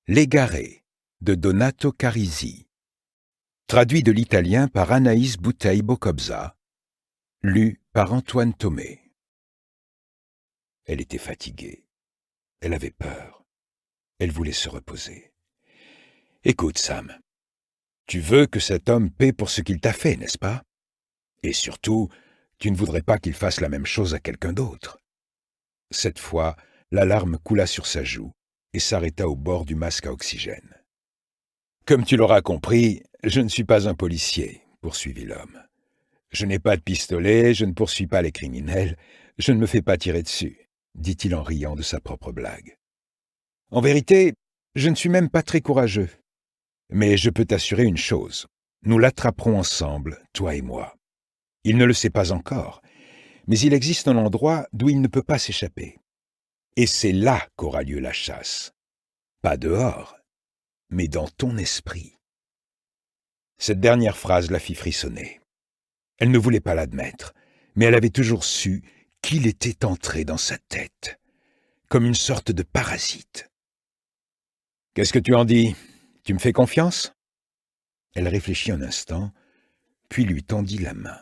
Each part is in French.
L'Égaré de Donato Carisi. Traduit de l'italien par Anaïs Bouteille-Bocobza. Lu par Antoine Thomé. Elle était fatiguée. Elle avait peur. Elle voulait se reposer. « Écoute, Sam, tu veux que cet homme paie pour ce qu'il t'a fait, n'est-ce pas? Et surtout, tu ne voudrais pas qu'il fasse la même chose à quelqu'un d'autre. » Cette fois, la larme coula sur sa joue et s'arrêta au bord du masque à oxygène. « Comme tu l'auras compris, je ne suis pas un policier, » poursuivit l'homme. « Je n'ai pas de pistolet, je ne poursuis pas les criminels, je ne me fais pas tirer dessus, » dit-il en riant de sa propre blague. « En vérité, je ne suis même pas très courageux. Mais je peux t'assurer une chose, nous l'attraperons ensemble, toi et moi. Il ne le sait pas encore, mais il existe un endroit d'où il ne peut pas s'échapper. Et c'est là qu'aura lieu la chasse. Pas dehors, mais dans ton esprit. » Cette dernière phrase la fit frissonner. Elle ne voulait pas l'admettre, mais elle avait toujours su qu'il était entré dans sa tête, comme une sorte de parasite. « Qu'est-ce que tu en dis? Tu me fais confiance ?» Elle réfléchit un instant, puis lui tendit la main.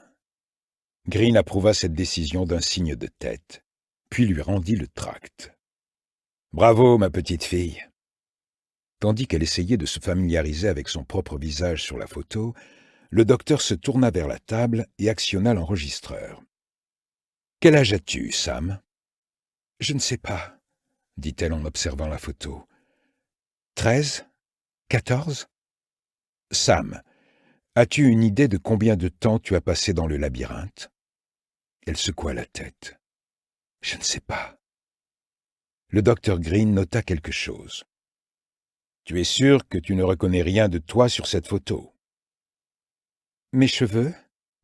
Green approuva cette décision d'un signe de tête, puis lui rendit le tract. « Bravo, ma petite fille !» Tandis qu'elle essayait de se familiariser avec son propre visage sur la photo, le docteur se tourna vers la table et actionna l'enregistreur. « Quel âge as-tu, Sam? »« Je ne sais pas, » dit-elle en observant la photo. « 13 ? 14 ? Sam, as-tu une idée de combien de temps tu as passé dans le labyrinthe? » Elle secoua la tête. « Je ne sais pas. » Le docteur Green nota quelque chose. « Tu es sûr que tu ne reconnais rien de toi sur cette photo? »« Mes cheveux ?»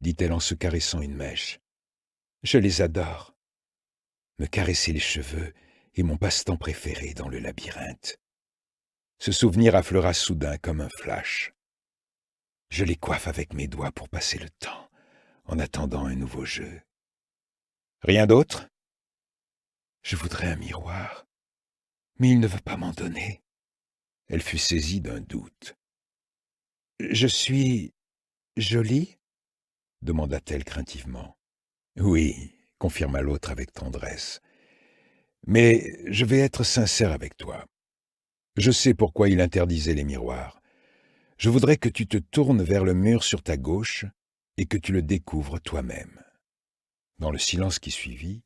dit-elle en se caressant une mèche. « Je les adore. Me caresser les cheveux est mon passe-temps préféré dans le labyrinthe. » Ce souvenir affleura soudain comme un flash. Je les coiffe avec mes doigts pour passer le temps, en attendant un nouveau jeu. Rien d'autre? Je voudrais un miroir, mais il ne veut pas m'en donner. Elle fut saisie d'un doute. Je suis jolie? Demanda-t-elle craintivement. Oui, confirma l'autre avec tendresse. Mais je vais être sincère avec toi. Je sais pourquoi il interdisait les miroirs. Je voudrais que tu te tournes vers le mur sur ta gauche et que tu le découvres toi-même. Dans le silence qui suivit,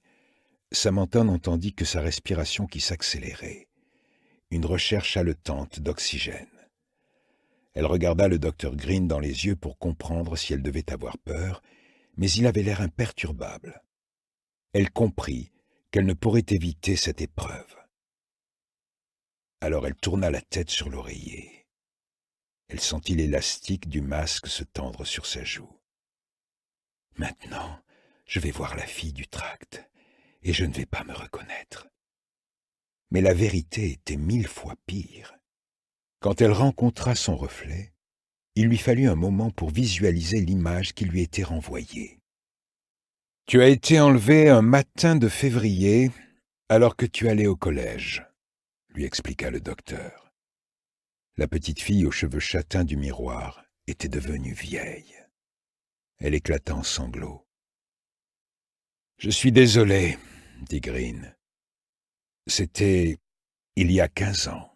Samantha n'entendit que sa respiration qui s'accélérait, une recherche haletante d'oxygène. Elle regarda le docteur Green dans les yeux pour comprendre si elle devait avoir peur, mais il avait l'air imperturbable. Elle comprit qu'elle ne pourrait éviter cette épreuve. Alors elle tourna la tête sur l'oreiller. Elle sentit l'élastique du masque se tendre sur sa joue. « Maintenant, je vais voir la fille du tract, et je ne vais pas me reconnaître. » Mais la vérité était 1000 fois pire. Quand elle rencontra son reflet, il lui fallut un moment pour visualiser l'image qui lui était renvoyée. « Tu as été enlevé un matin de février alors que tu allais au collège, » lui expliqua le docteur. La petite fille aux cheveux châtains du miroir était devenue vieille. Elle éclata en sanglots. « Je suis désolé, » dit Green. « C'était il y a 15 ans. »